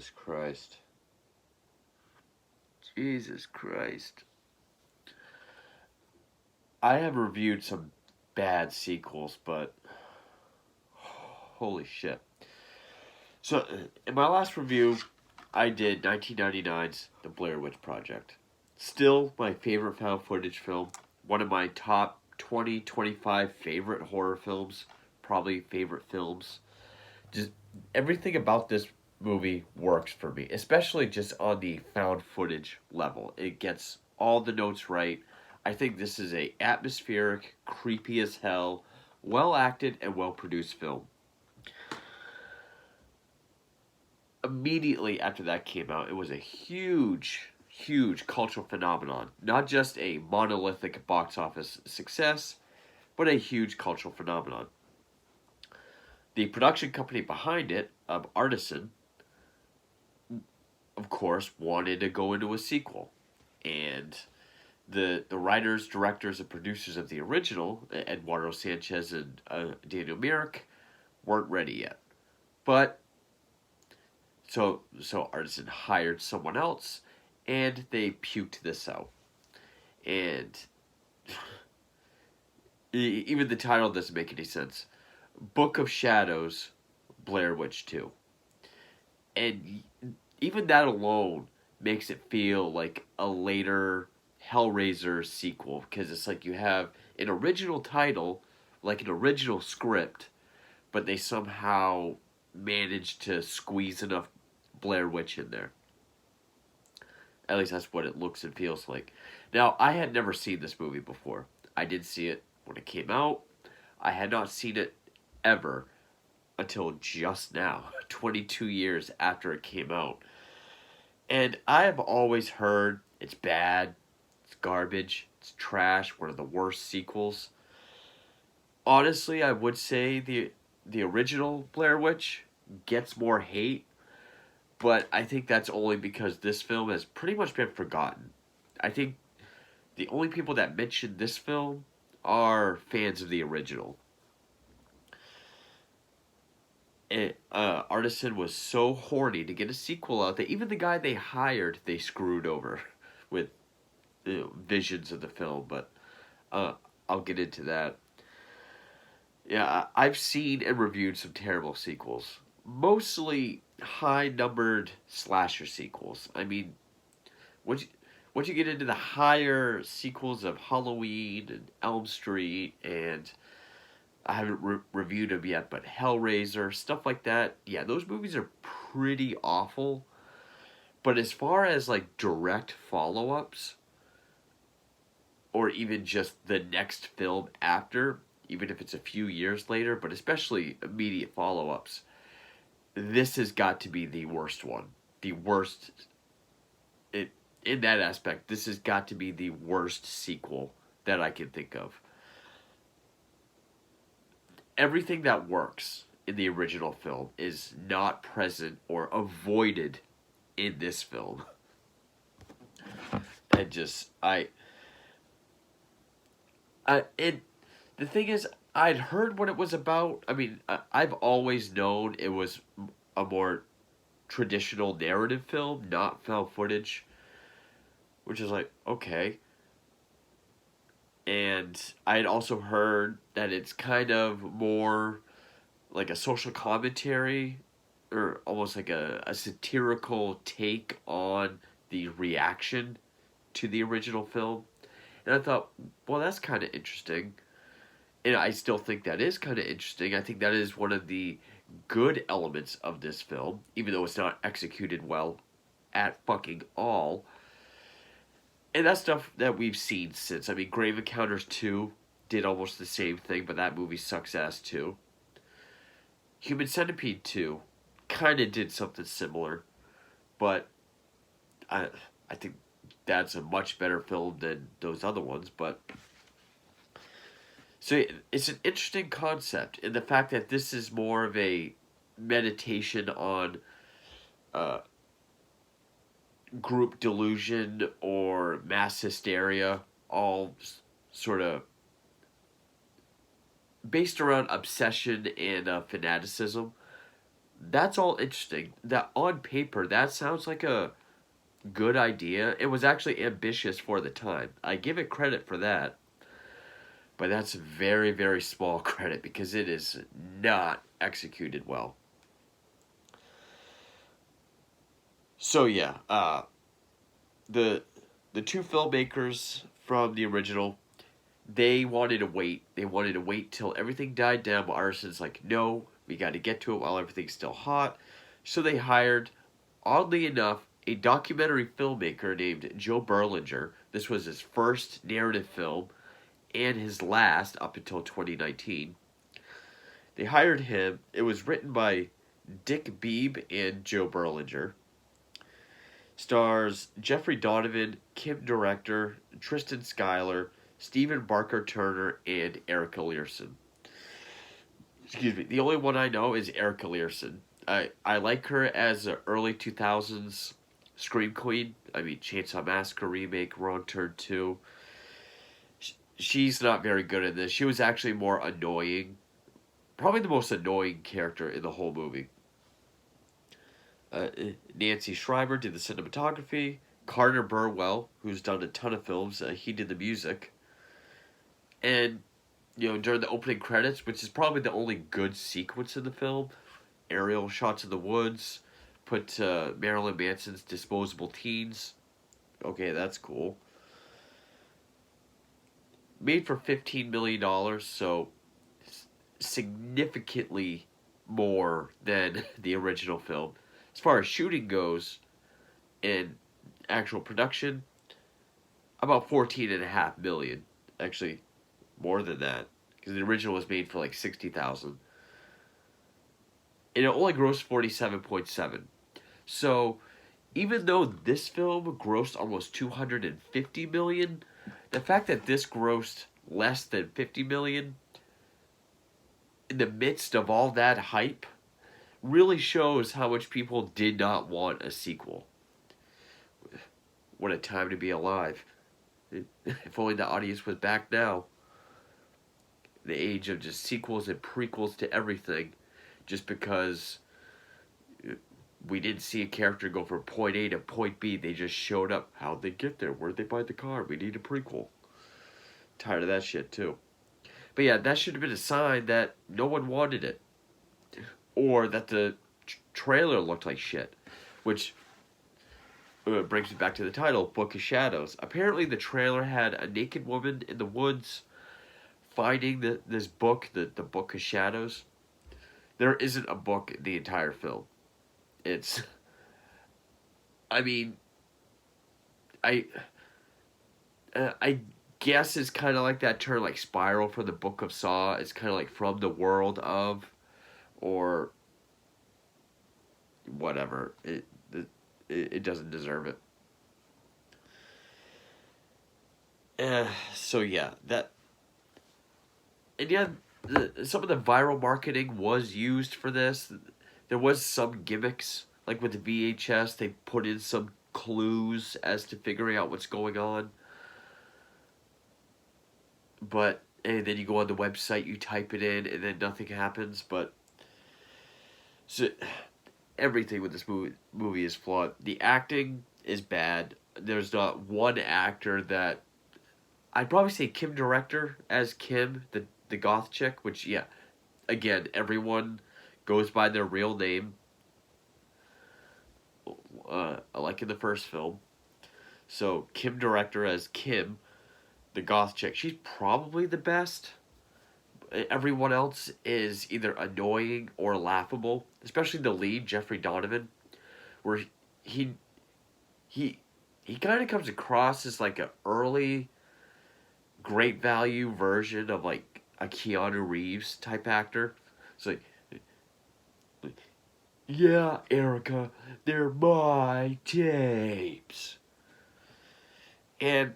Jesus Christ. Jesus Christ. I have reviewed some bad sequels, but holy shit. So, in my last review, I did 1999's The Blair Witch Project. Still my favorite found footage film. One of my top 20, 25 favorite horror films. Probably favorite films. Just everything about this movie works for me, especially just on the found footage level. It gets all the notes right. I think this is a atmospheric, creepy as hell, well acted and well produced film. Immediately after that came out, it was a huge cultural phenomenon. Not just a monolithic box office success, but a huge cultural phenomenon. The production company behind it, Artisan, of course, wanted to go into a sequel. And the writers, directors, and producers of the original, Eduardo Sanchez and Daniel Myrick, weren't ready yet. But so Artisan hired someone else, and they puked this out. And even the title doesn't make any sense. Book of Shadows, Blair Witch 2. And even that alone makes it feel like a later Hellraiser sequel, because it's like you have an original title, like an original script, but they somehow managed to squeeze enough Blair Witch in there. At least that's what it looks and feels like. Now, I had never seen this movie before. I did see it when it came out. I had not seen it ever until just now, 22 years after it came out. And I have always heard it's bad, it's garbage, it's trash, one of the worst sequels. Honestly, I would say the original Blair Witch gets more hate, but I think that's only because this film has pretty much been forgotten. I think the only people that mention this film are fans of the original. Artisan was so horny to get a sequel out that even the guy they hired, they screwed over with visions of the film. But uh, I'll get into that. Yeah, I've seen and reviewed some terrible sequels. Mostly high numbered slasher sequels. I mean, once you, once you get into the higher sequels of Halloween and Elm Street, and I haven't reviewed them yet, but Hellraiser, stuff like that, yeah, those movies are pretty awful. But as far as like direct follow ups, or even just the next film after, even if it's a few years later, but especially immediate follow ups, this has got to be the worst one. The worst. It, in that aspect, this has got to be the worst sequel that I can think of. Everything that works in the original film is not present or avoided in this film. And just and the thing is, I'd heard what it was about. I mean, I've always known it was a more traditional narrative film, not found footage, which is like, okay. And I had also heard that it's kind of more like a social commentary, or almost like a satirical take on the reaction to the original film. And I thought, well, that's kind of interesting. And I still think that is kind of interesting. I think that is one of the good elements of this film, even though it's not executed well at fucking all. And that's stuff that we've seen since. I mean, Grave Encounters 2 did almost the same thing, but that movie sucks ass too. Human Centipede 2 kind of did something similar, but I, I think that's a much better film than those other ones. But so it's an interesting concept in the fact that this is more of a meditation on uh, group delusion or mass hysteria, all sort of based around obsession and fanaticism. that's all interesting. That on paper, that sounds like a good idea. It was actually ambitious for the time. I give it credit for that, but that's very, very small credit because it is not executed well. So yeah, the the two filmmakers from the original, they wanted to wait. They wanted to wait till everything died down. But Arson's like, no, we got to get to it while everything's still hot. So they hired, oddly enough, a documentary filmmaker named Joe Berlinger. This was his first narrative film and his last up until 2019. They hired him. It was written by Dick Beebe and Joe Berlinger. Stars Jeffrey Donovan, Kim Director, Tristan Schuyler, Stephen Barker Turner, and Erica Learson. Excuse me. The only one I know is Erica Learson. I like her as an early 2000s Scream Queen. I mean, Chainsaw Massacre remake, Wrong Turn 2. She's not very good in this. She was actually more annoying. Probably the most annoying character in the whole movie. Uh, Nancy Schreiber did the cinematography. Carter Burwell, who's done a ton of films, he did the music. And, during the opening credits, which is probably the only good sequence in the film, aerial shots of the woods, put Marilyn Manson's Disposable Teens. Okay, that's cool. Made for $15 million, so significantly more than the original film. As far as shooting goes, in actual production, about 14.5 million. Actually, more than that, because the original was made for like 60,000, and it only grossed 47.7. So, even though this film grossed almost 250 million, the fact that this grossed less than 50 million in the midst of all that hype really shows how much people did not want a sequel. What a time to be alive. If only the audience was back now. The age of just sequels and prequels to everything, just because we didn't see a character go from point A to point B. They just showed up. How'd they get there? Where'd they buy the car? We need a prequel. Tired of that shit, too. But yeah, that should have been a sign that no one wanted it. Or that the trailer looked like shit. Which brings me back to the title, Book of Shadows. Apparently the trailer had a naked woman in the woods finding this book, the Book of Shadows. There isn't a book in the entire film. It's, I mean, I I guess it's kind of like that term, like Spiral from the Book of Saw. It's kind of like from the world of, or whatever. It doesn't deserve it. So yeah, that, and yeah, some of the viral marketing was used for this. There was some gimmicks, like with the VHS, they put in some clues as to figuring out what's going on. But and then you go on the website, you type it in, and then nothing happens. But so everything with this movie is flawed. The acting is bad. There's not one actor that, I'd probably say Kim Director as Kim, the goth chick. Which, yeah, again, everyone goes by their real name, like in the first film. So Kim Director as Kim, the goth chick. She's probably the best. Everyone else is either annoying or laughable, especially the lead, Jeffrey Donovan, where he he he kind of comes across as like an early great value version of like a Keanu Reeves type actor. It's like, yeah, Erica, they're my tapes. And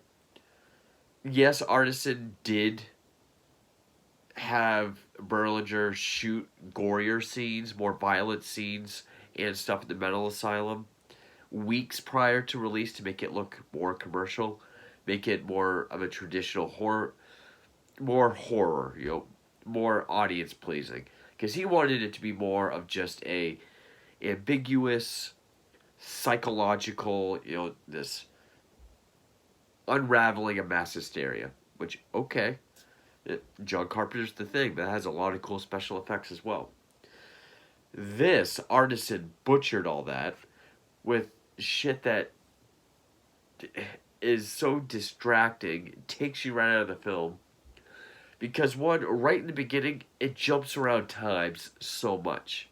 yes, Artisan did have Berlinger shoot gorier scenes, more violent scenes, and stuff in the mental asylum weeks prior to release to make it look more commercial, make it more of a traditional horror, more horror, more audience pleasing. Because he wanted it to be more of just a ambiguous, psychological, this unraveling of mass hysteria. Which, okay, John Carpenter's The Thing. That has a lot of cool special effects as well. This artisan butchered all that with shit that is so distracting, takes you right out of the film. Because one, right in the beginning, it jumps around times so much.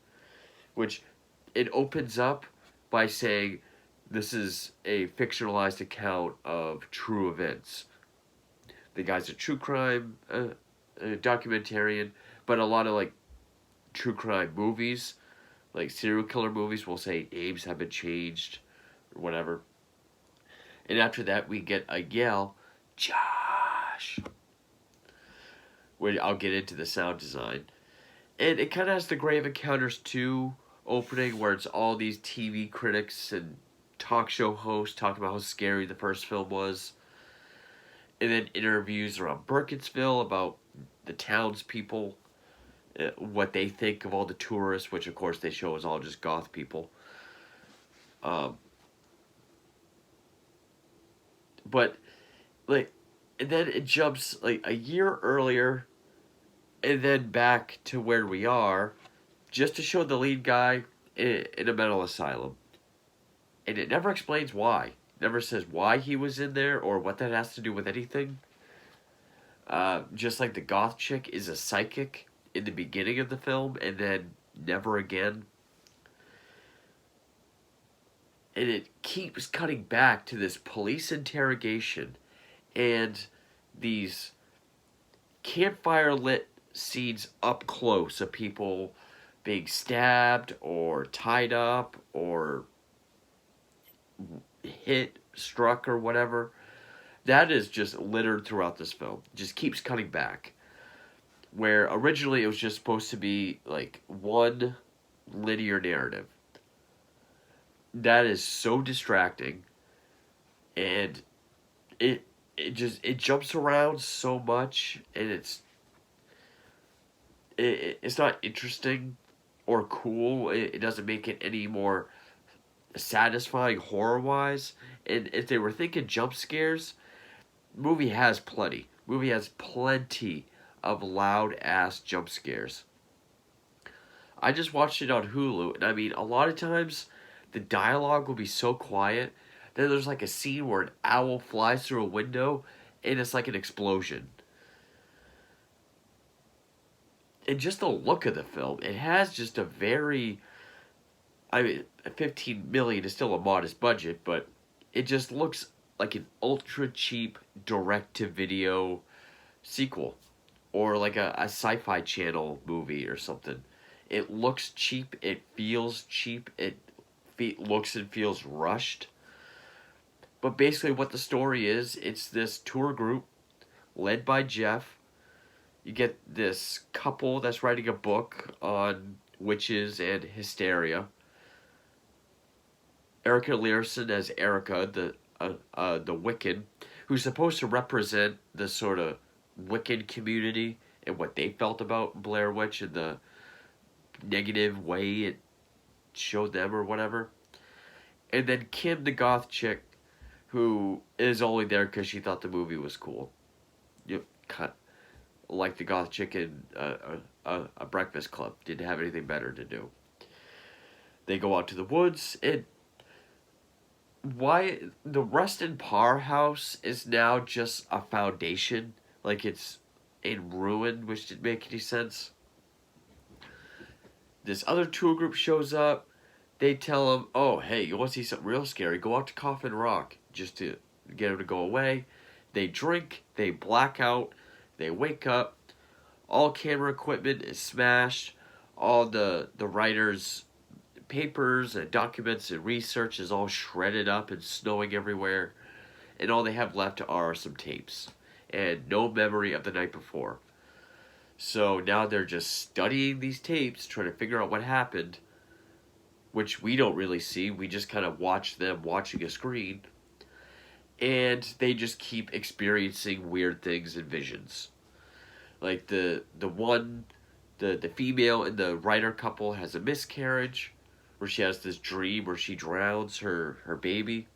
Which it opens up by saying this is a fictionalized account of true events. The guy's a true crime documentarian, but a lot of like true crime movies, like serial killer movies, will say names have been changed or whatever. And after that, we get a yell, Josh. Where I'll get into the sound design. And it kind of has the Grave Encounters 2 opening, where it's all these TV critics and talk show hosts talking about how scary the first film was. And then interviews around Burkittsville about the townspeople, what they think of all the tourists, which of course they show is all just goth people. But like, and then it jumps like a year earlier, and then back to where we are, just to show the lead guy in a mental asylum, and it never explains why. Never says why he was in there or what that has to do with anything. Just like the goth chick is a psychic in the beginning of the film, and then never again. And it keeps cutting back to this police interrogation and these campfire lit scenes up close of people being stabbed or tied up or hit, struck, or whatever. That is just littered throughout this film. Just keeps cutting back. Where originally it was just supposed to be like one linear narrative. That is so distracting, and it jumps around so much, and it's not interesting or cool. It doesn't make it any more satisfying horror wise. And if they were thinking jump scares, movie has plenty. Movie has plenty of loud ass jump scares. I just watched it on Hulu, and I mean, a lot of times the dialogue will be so quiet. Then there's like a scene where an owl flies through a window, and it's like an explosion. And just the look of the film, it has just a very, I mean, 15 million is still a modest budget, but it just looks like an ultra cheap direct to video sequel, or like a sci-fi channel movie or something. It looks cheap, it feels cheap, it looks and feels rushed. But basically what the story is, it's this tour group led by Jeff. You get this couple that's writing a book on witches and hysteria. Erica Learson as Erica, the Wiccan, who's supposed to represent the sort of Wiccan community and what they felt about Blair Witch and the negative way it showed them or whatever. And then Kim, the goth chick, who is only there because she thought the movie was cool. You know, like the goth chick in a Breakfast Club. Didn't have anything better to do. They go out to the woods, and why the Rustin Parr house is now just a foundation, like it's in ruin, which didn't make any sense. This other tour group shows up. They tell him, oh, hey, you want to see something real scary? Go out to Coffin Rock, just to get him to go away. They drink, they black out, they wake up. All camera equipment is smashed. All the writers' papers and documents and research is all shredded up and snowing everywhere. And all they have left are some tapes and no memory of the night before. So now they're just studying these tapes, trying to figure out what happened, which we don't really see. We just kind of watch them watching a screen. And they just keep experiencing weird things and visions. Like the female in the writer couple has a miscarriage. where she has this dream where she drowns her baby.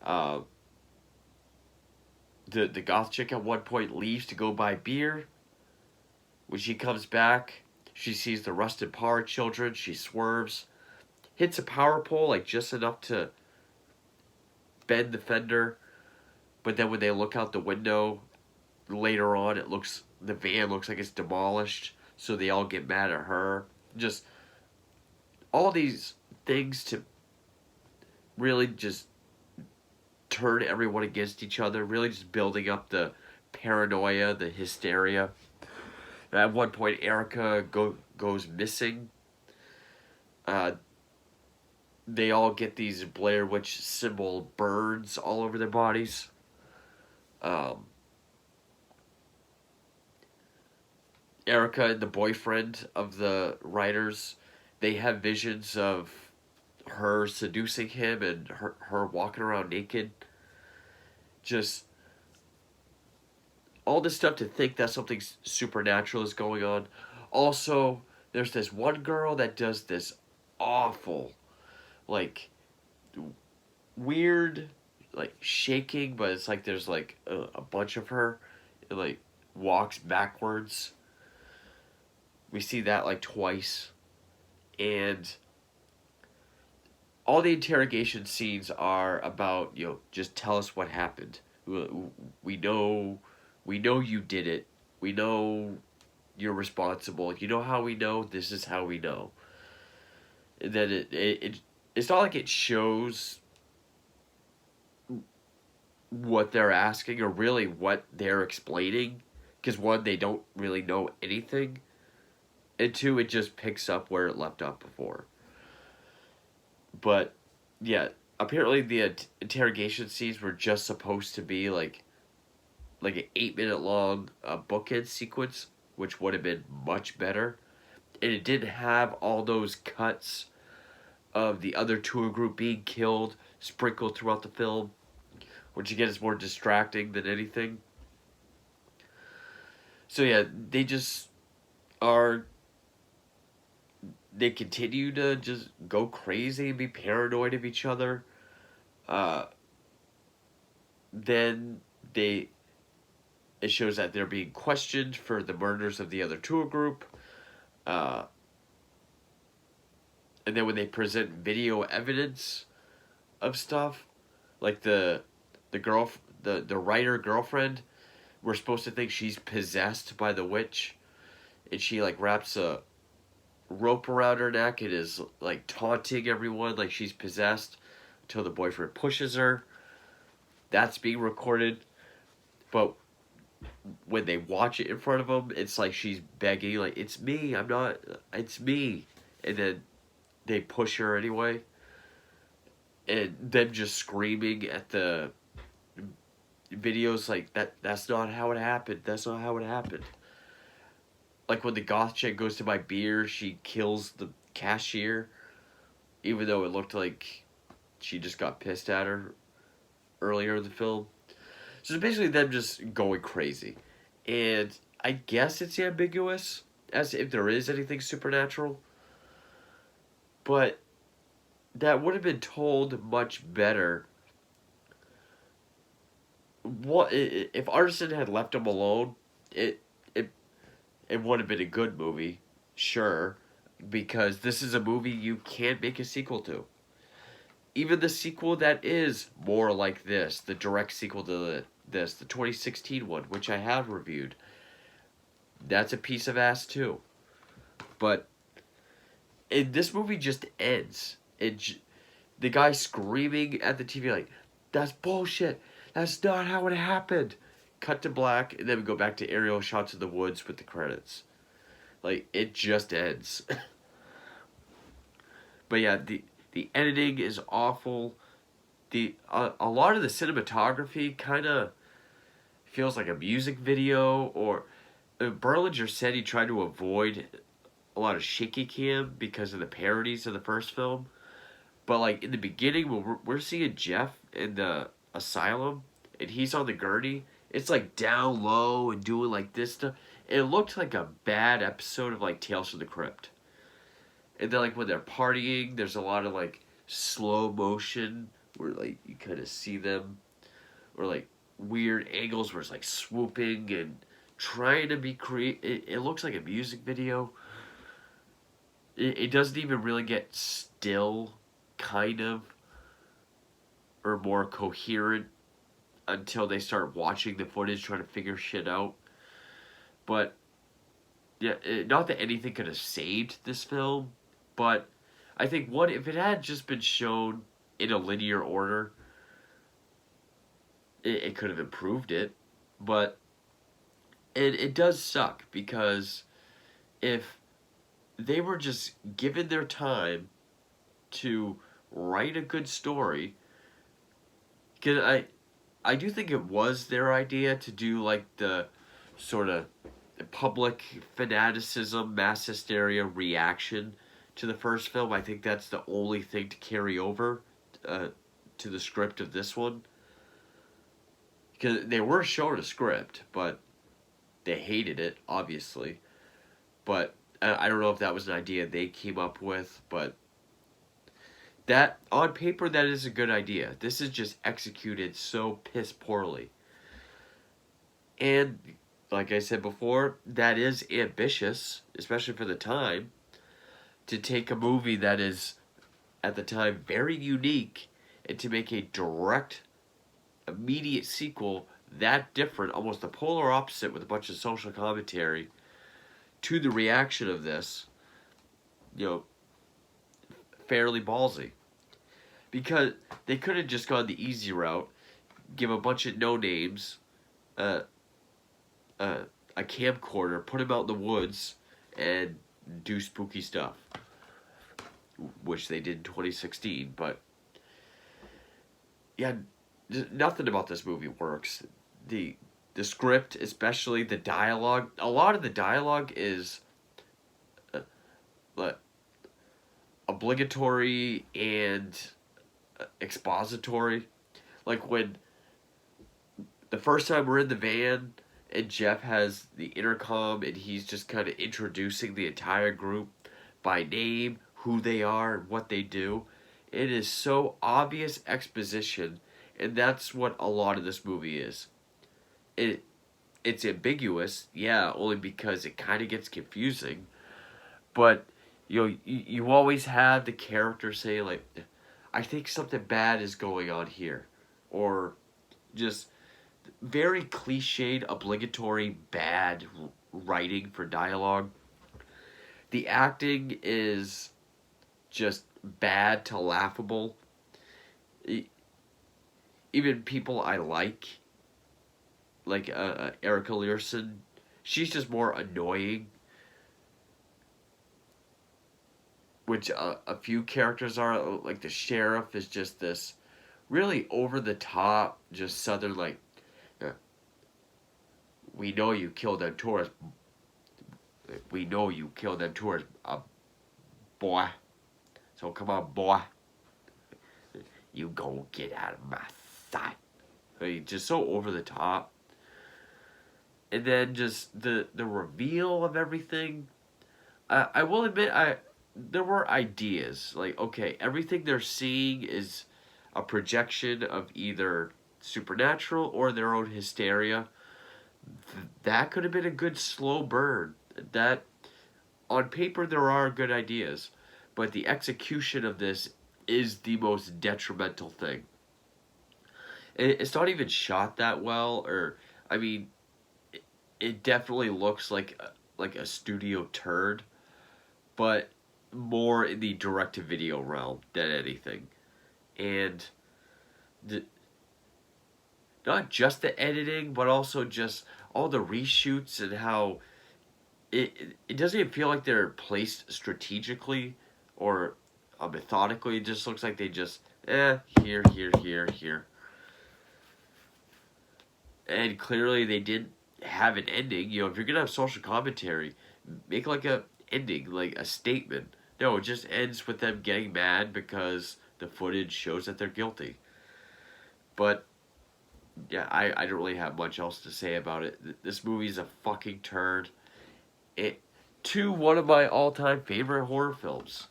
Uh, the goth chick at one point leaves to go buy beer. When she comes back, she sees the rusted Parr children. She swerves, hits a power pole like just enough to bend the fender. But then when they look out the window later on, the van looks like it's demolished. So they all get mad at her. Just all these things to really just turn everyone against each other. Really just building up the paranoia, the hysteria. At one point, Erica goes missing. Uh, they all get these Blair Witch symbol burns all over their bodies. Um, Erica and the boyfriend of the writers, they have visions of her seducing him and her walking around naked. Just all this stuff to think that something supernatural is going on. Also, there's this one girl that does this awful, like, weird, like, shaking, but it's like there's, like, a bunch of her. It, like, walks backwards. We see that, like, twice. And all the interrogation scenes are about, just tell us what happened. We know you did it. We know you're responsible. You know how we know? This is how we know. And then it's not like it shows what they're asking or really what they're explaining. Because one, they don't really know anything. And two, it just picks up where it left off before. But, yeah, apparently the interrogation scenes were just supposed to be like an 8-minute long bookend sequence, which would have been much better. And it didn't have all those cuts of the other tour group being killed sprinkled throughout the film, which again is more distracting than anything. So yeah, they just are. They continue to just go crazy and be paranoid of each other. Then it shows that they're being questioned for the murders of the other tour group. And then when they present video evidence of stuff, like the writer girlfriend, we're supposed to think she's possessed by the witch, and she like wraps a rope around her neck and is like taunting everyone like she's possessed until the boyfriend pushes her. That's being recorded, but when they watch it in front of them, it's like she's begging, like, it's me, it's me. And then they push her anyway. And them just screaming at the videos like, that's not how it happened. That's not how it happened. Like when the goth chick goes to buy beer, she kills the cashier, even though it looked like she just got pissed at her earlier in the film. So it's basically them just going crazy. And I guess it's ambiguous as if there is anything supernatural. But that would have been told much better. What if Artisan had left him alone? It would have been a good movie, sure, because this is a movie you can't make a sequel to. Even the sequel that is more like this, the direct sequel to the 2016 one, which I have reviewed, that's a piece of ass too. But this movie just ends. The guy screaming at the TV like, that's bullshit. That's not how it happened. Cut to black, and then we go back to aerial shots of the woods with the credits. Like, it just ends. But yeah, the editing is awful. A lot of the cinematography kind of feels like a music video, or Berlinger said he tried to avoid a lot of shaky cam because of the parodies of the first film. But like in the beginning, when we're seeing Jeff in the asylum and he's on the gurney, it's like down low and doing like this stuff. It looked like a bad episode of like Tales from the Crypt. And then like when they're partying, there's a lot of like slow motion where like you kind of see them, or like weird angles where it's like swooping and trying to be create. It looks like a music video. It doesn't even really get still, kind of, or more coherent until they start watching the footage, trying to figure shit out. But yeah, not that anything could have saved this film, but I think one, if it had just been shown in a linear order, it could have improved it. But it does suck because if they were just given their time to write a good story, because I do think it was their idea to do like the sort of public fanaticism, mass hysteria reaction to the first film. I think that's the only thing to carry over uh, to the script of this one. Because they were shown a script, but they hated it, obviously. But I don't know if that was an idea they came up with, but that, on paper, that is a good idea. This is just executed so piss poorly. And, like I said before, that is ambitious, especially for the time, to take a movie that is, at the time, very unique and to make a direct, immediate sequel that different, almost the polar opposite with a bunch of social commentary, to the reaction of this, you know, fairly ballsy. Because they could have just gone the easy route, give a bunch of no names, uh, a camcorder, put him out in the woods, and do spooky stuff, which they did in 2016. But yeah, nothing about this movie works. The script, especially the dialogue, a lot of the dialogue is uh, obligatory and expository. Like when the first time we're in the van and Jeff has the intercom and he's just kind of introducing the entire group by name, who they are, and what they do. It is so obvious exposition, and that's what a lot of this movie is. It it's ambiguous, yeah, only because it kind of gets confusing. But you always have the character say like, "I think something bad is going on here," or just very cliched, obligatory, bad writing for dialogue. The acting is just bad to laughable. Even people I like Erica Learson, she's just more annoying. Which a few characters are, like the sheriff is just this really over the top, just southern like, uh, we know you killed them tourists. We know you killed them tourists, boy. So come on, boy. You go get out of my sight. I mean, just so over the top. And then just the reveal of everything. I will admit, there were ideas. Like, okay, everything they're seeing is a projection of either supernatural or their own hysteria. That could have been a good slow burn. That, on paper, there are good ideas. But the execution of this is the most detrimental thing. It's not even shot that well, or, I mean, it definitely looks like a studio turd, but more in the direct-to-video realm than anything. And the, not just the editing, but also just all the reshoots and how it doesn't even feel like they're placed strategically or methodically. It just looks like they just, here, here, here, here. And clearly they didn't have an ending. You know, if you're gonna have social commentary, make like a ending, like a statement. No, it just ends with them getting mad because the footage shows that they're guilty. But yeah, I don't really have much else to say about it. This movie's a fucking turd. It to one of my all-time favorite horror films,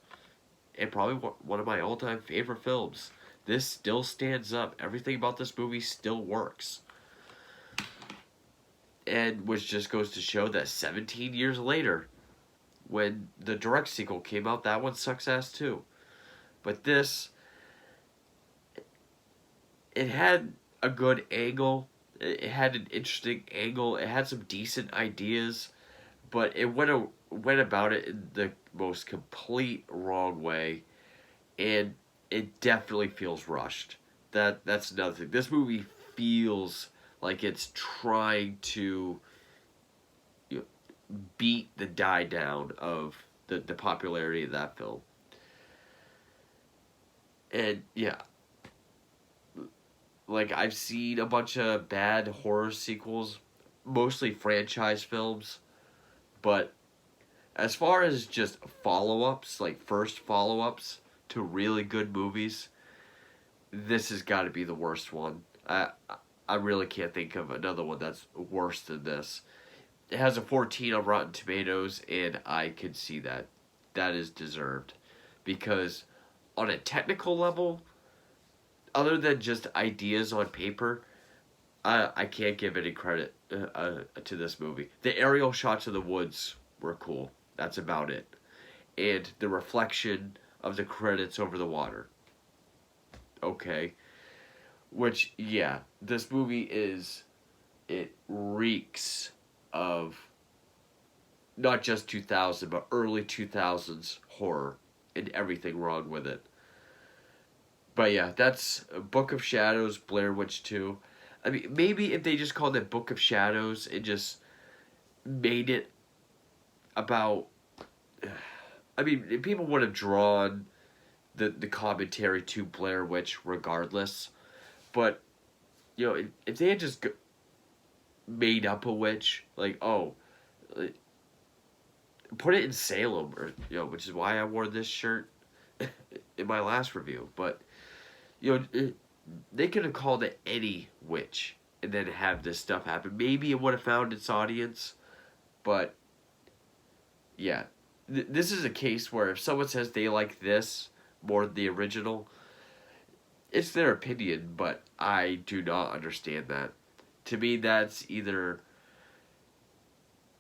and probably one of my all-time favorite films. This still stands up. Everything about this movie still works. And which just goes to show that 17 years later, when the direct sequel came out, that one sucks ass too. But this, it had a good angle. It had an interesting angle. It had some decent ideas, but it went about it in the most complete wrong way, and it definitely feels rushed. That's another thing. This movie feels like it's trying to, you know, beat the die down of the popularity of that film. And yeah, like I've seen a bunch of bad horror sequels, mostly franchise films, but as far as just follow-ups, like first follow-ups to really good movies, this has got to be the worst one. I really can't think of another one that's worse than this. It has a 14 on Rotten Tomatoes, and I could see that. That is deserved. Because on a technical level, other than just ideas on paper, I can't give any credit to this movie. The aerial shots of the woods were cool. That's about it. And the reflection of the credits over the water. Okay. Which, yeah, this movie it reeks of not just 2000, but early 2000s horror and everything wrong with it. But yeah, that's Book of Shadows, Blair Witch 2. I mean, maybe if they just called it Book of Shadows and just made it about. I mean, people would have drawn the commentary to Blair Witch regardless. But, you know, if they had just made up a witch, like, oh, put it in Salem, or, you know, which is why I wore this shirt in my last review. But, you know, they could have called it any witch and then have this stuff happen. Maybe it would have found its audience, but yeah, this is a case where if someone says they like this more than the original, it's their opinion, but I do not understand that. To me, that's either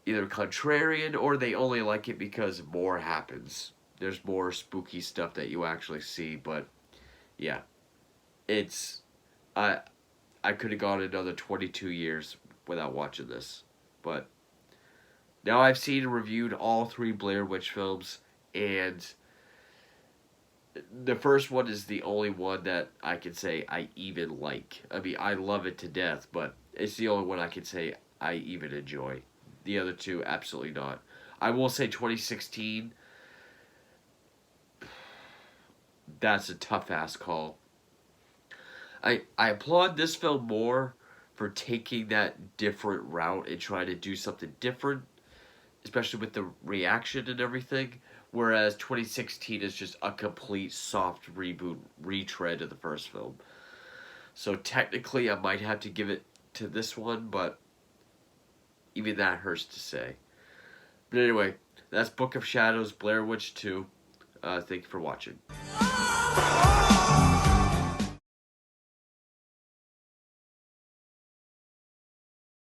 contrarian or they only like it because more happens. There's more spooky stuff that you actually see, but yeah, it's I I could have gone another 22 years without watching this, but now I've seen and reviewed all three Blair Witch films, and the first one is the only one that I can say I even like. I mean, I love it to death, but it's the only one I can say I even enjoy. The other two, absolutely not. I will say 2016, that's a tough ass call. I applaud this film more for taking that different route and trying to do something different, especially with the reaction and everything. Whereas 2016 is just a complete soft reboot, retread of the first film. So technically, I might have to give it to this one, but even that hurts to say. But anyway, that's Book of Shadows, Blair Witch 2. Thank you for watching.